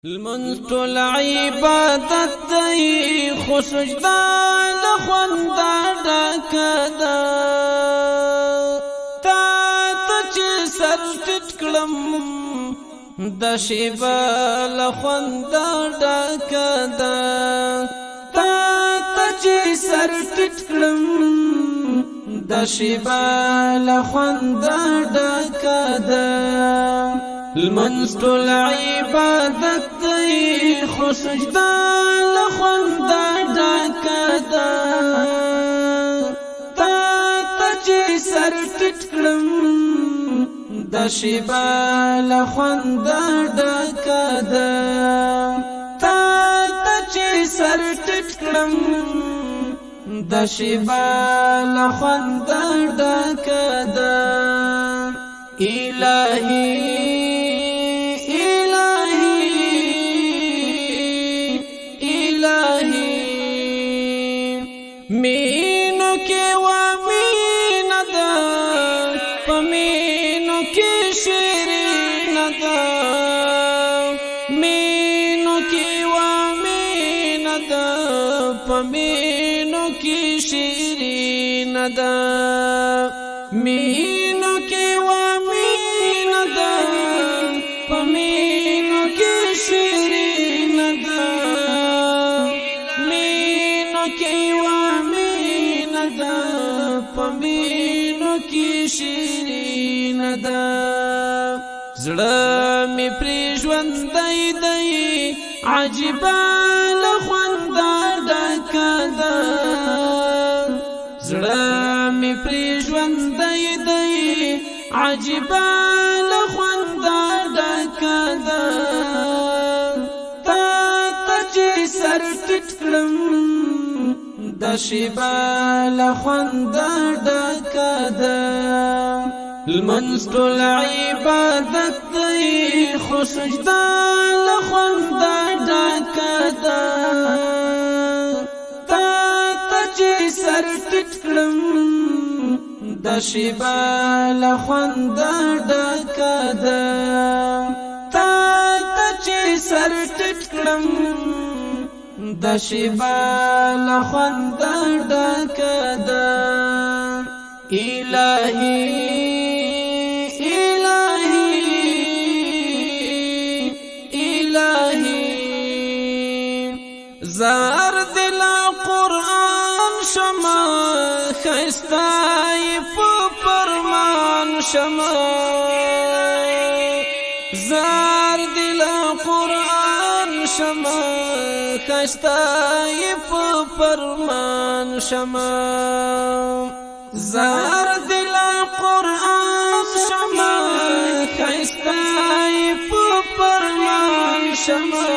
المنز طول عبادت دی خو سجده لخونده ډکه ده تا ته چې سر ټیټ کړم د شیبه لخونده ډکه ده تا ته چې سر ټیټ کړم د شیبه لخونده ډکه ده المنز طول عبادت دی خو سجده لخونده ډکه ده تا ته چې سر ټیټ کړم د شیبه لخونده ډکه ده تا ته چې سر ټیټ کړم د شیبه لخونده ډکه ده الهی مینو کې و مینا ده په مینو کې شیرین ده مینو کې و مینا ده په مینو کې شیرین ده مینو کې و مینا ده په مینو کې شیرین ده مینو کې پمینو کی شیرین ده زړه می پری ژوندۍ دی عجیبه لخونده ډکه ده زړه می پری ژوندۍ دی عجیبه لخونده ډکه ده تا ته چې سر ټیټ کړم د شیبه لخونده ډکه ده المنز طول عبادت دی خو سجده لخونده ډکه ده تا ته چې سر ټیټ کړم د شیبه لخونده ډکه ده تا ته چې سر ټیټ کړم د شیبه لخونده ډکه ده الهی زار دل قرآن شما خستای په فرمان شما زار دل قرآن شما خستای په فرمان شما زار دل قرآن شما خستای په فرمان شما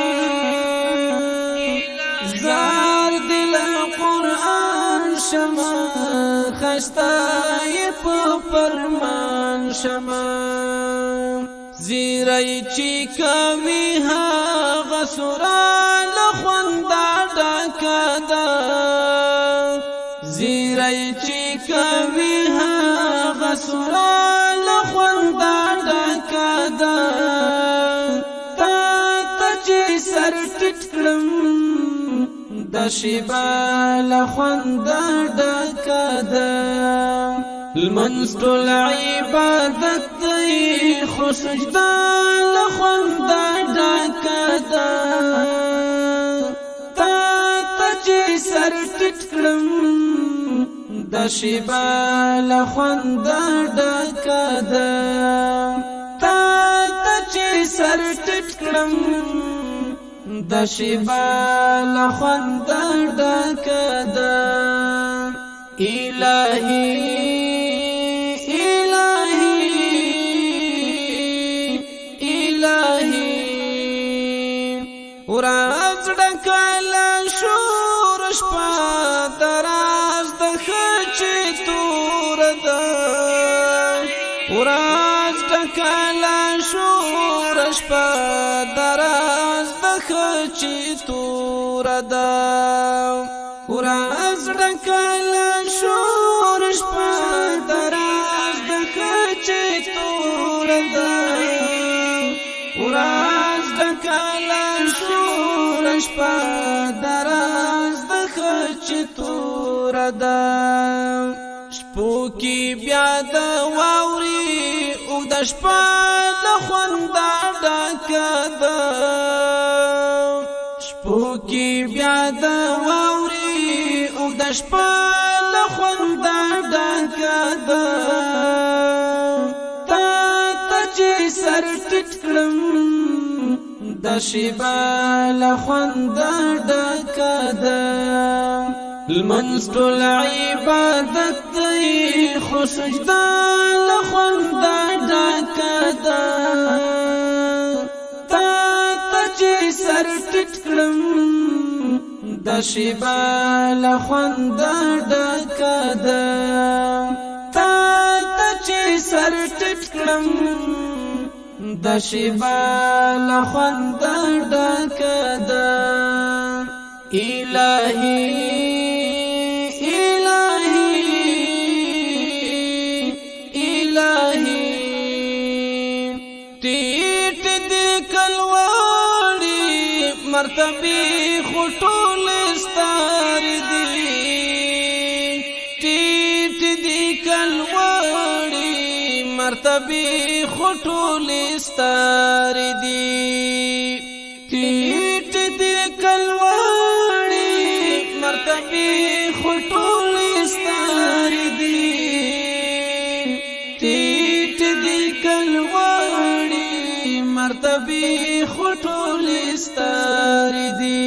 زار دل قرآن شما خستای په فرمان شما زیرای چی کوي هغه سورا لخونده ډکه ده زیرای چی کوي هغه سورا لخونده ډکه ده تا ته چې سر ټیټ کړم د شیبه لخونده ډکه ده المنز طول عبادت دی خو سجده لخونده ډکه ده تا ته چې سر ټیټ کړم د شیبه لخونده ډکه ده تا ته چې سر ټیټ کړم د شیبه لخونده ډکه ده الهی ورځ ډکه له شور شپه دراز د خچې توره ده ورځ ډکه له شور شپه دراز د خچې توره ده ورځ ډکه له شور شپه دراز د خچې توره ده ورځ ډکه له شور شپه دراز د خچ تور ده شپو کې بیا د واوري او د شپه له خونده ډکه ده شپو کې بیا د واوري او د شپه له خونده ډکه ده تا ته چې سر ټیټ کړم د شیبه له خونده ډکه ده لمنځ ټول عبادت دی خو سجده له خونده ډکه ده تا ته چې سر ټیټ کړم د شیبه له خونده ډکه ده تا ته چې سر ټیټ کړم د شیبه له خونده ډکه ده الهی مرتبی خطول ستار دی ٹیٹ دی کلواری مرتبی خطول ستار دی ٹیٹ دی کلواری مرتبی خطول ستار دی ٹیٹ دی کلواری مرتبی خطول ستار دی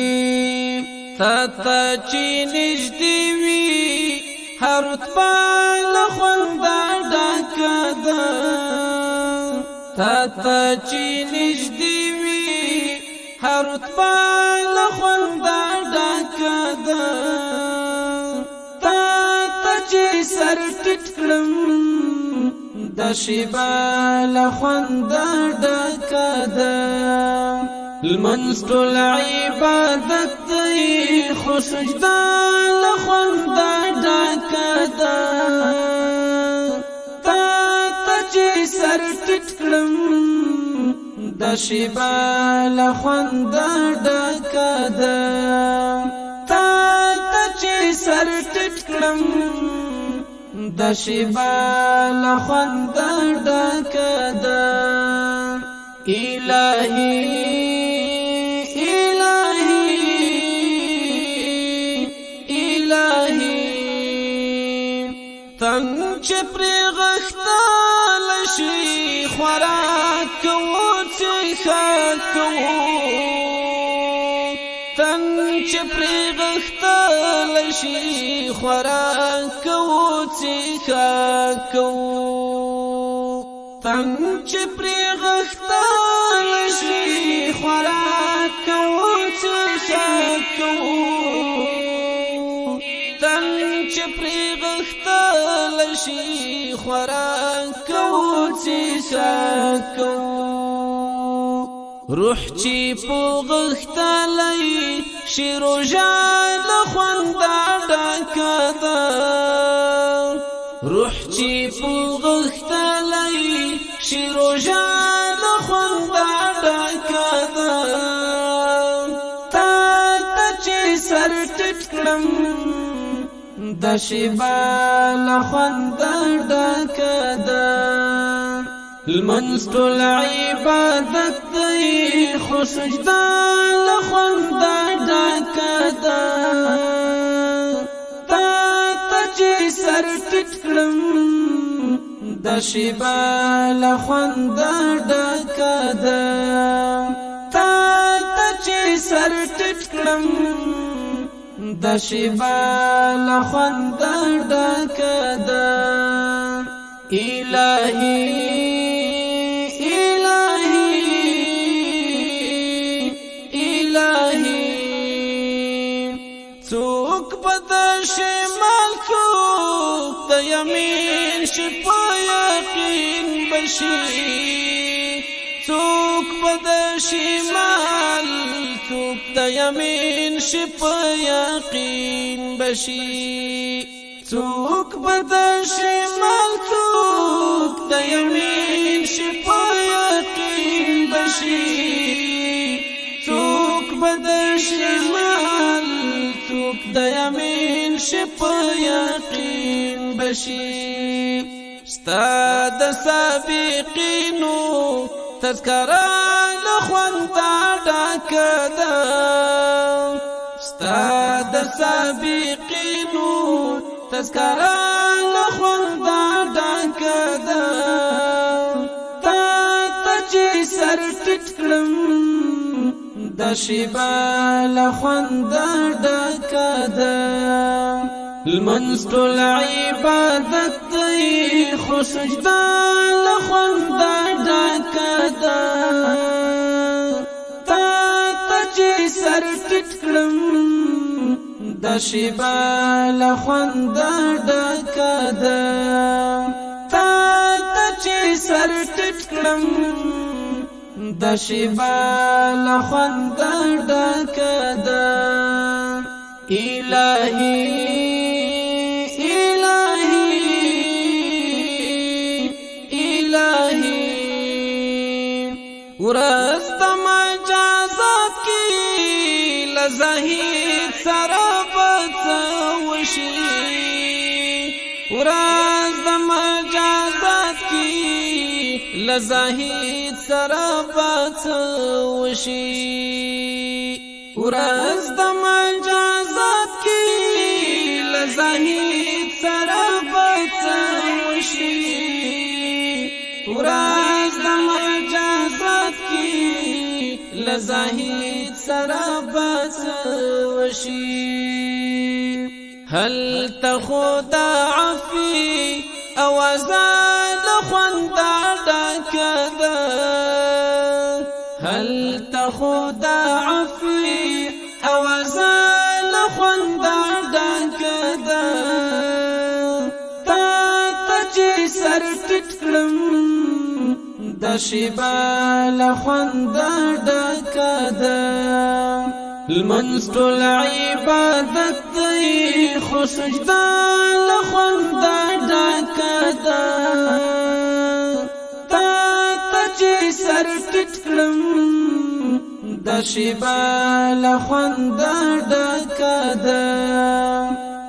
تا چې نږدې وي هر رتبه له خونده ډکه ده تا چې نږدې وي هر رتبه له خونده ډکه ده تا چې سر ټیټ کړم د شیبه له خونده ډکه ده لمنځ ټول عبادت دی خو سجده له خونده ډکه ده تا ته چې سر ټیټ کړم د شیبه له خونده ډکه ده تا ته چې سر ټیټ کړم د شیبه له خونده ډکه ده الهی تن چې پرې غښتل شي خوراک کوو څښاک کوو تن چې پرې غښتل شي خوراک کوو څښاک کوو تن چې پرې غښتل شي خوراک کوو څښاک کوو تن چې پرې غښتل شي خوراک کوو څښاک کوو روح چې په غښتلی شي روژه له خونده ډکه ده روح چې په غښتلی شي روژه له خونده ډکه ده تا ته چې سر ټیټ کړم د شیبه له خونده ډکه ده لمنځ ټول عبادت دی خو سجده له خونده ډکه ده تا ته چې سر ټیټ کړم د شیبه له خونده ډکه ده تا ته چې سر ټیټ کړم د شیبه له خونده ډکه ده الهی څوک به د شمال څوک د یمین شي په یقین بشي څوک به د شمال څوک د یمین شي په یقین بشي څوک به د شمال څوک د یمین شي په یقین بشي څوک بد شمال څوک د یمین شپ یقین بشي ستا د سابقینو تذکرہ لخواندا ډکه ده ستا د سابقینو تذکرہ لخواندا ډکه ده تا چې سر ټیټ کړم د شیبا لخواندا ډکه ده لمنځ ټول عبادت دی خو سجده لخواندا ډکه ده تا چې سر ټیټ کړم د شیبا لخواندا ډکه ده تا چې سر ټیټ کړم د شیبا لخواندا ډکه ده الہی ورځ د مجازات کې لزهید سره بڅوشي ورځ د مجازات کې لزهید سره بڅوشي ورځ د مجازات کې لزهید سره بڅوشي ورځ د مجازات کې لزهید سره بڅوشي هل تخدا عفي اوازان خواندا ډکه ده هل تخدا عفي اوازان خواندا ډکه ده تا چې سر ټیټ کړم د شیبا لخواندا ډکه ده لمنځ ټول عبادت دی خو سجده لخواندا ډکه ده تا چې سر ټیټ کړم د شیبا لخواندا ډکه ده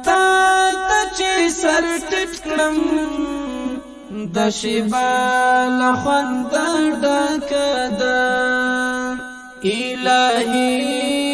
تا چې سر ټیټ کړم د شیبا لخواندا ډکه ده الہی